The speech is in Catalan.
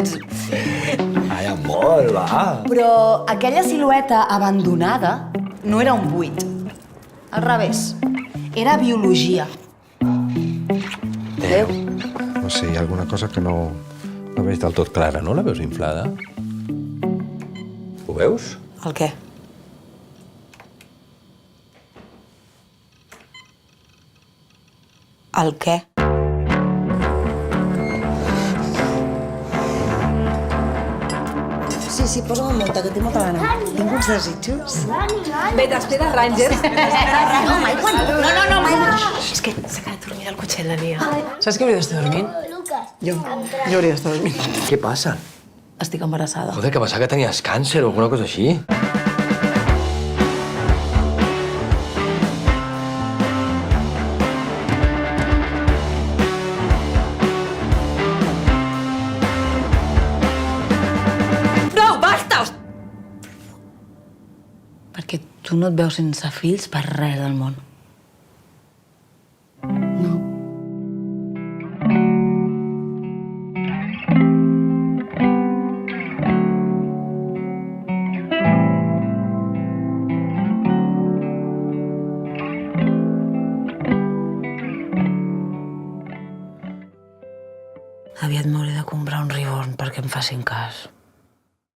saps? Ai, amor, va. Però aquella silueta abandonada no era un buit. Al revés. Era biologia. Adéu. No sé, hi ha alguna cosa que no veig del tot clara. No la veus inflada? Ho veus? El què? El què? Sí, posa'm en munta, que tinc molta gana. Tinc uns desitjos. Bé, t'espera Rangers. No, Michael, no, Michael. És que s'ha quedat dormida al cotxet, la Nia. Saps que hauria d'estar dormint? Jo hauria d'estar dormint. Què passa? Estic embarassada. Joder, que pensava que tenies càncer o alguna cosa així. No, basta! Perquè tu no et veus sense fills per res del món. No. Aviat m'hauré de comprar un Reborn perquè em facin cas.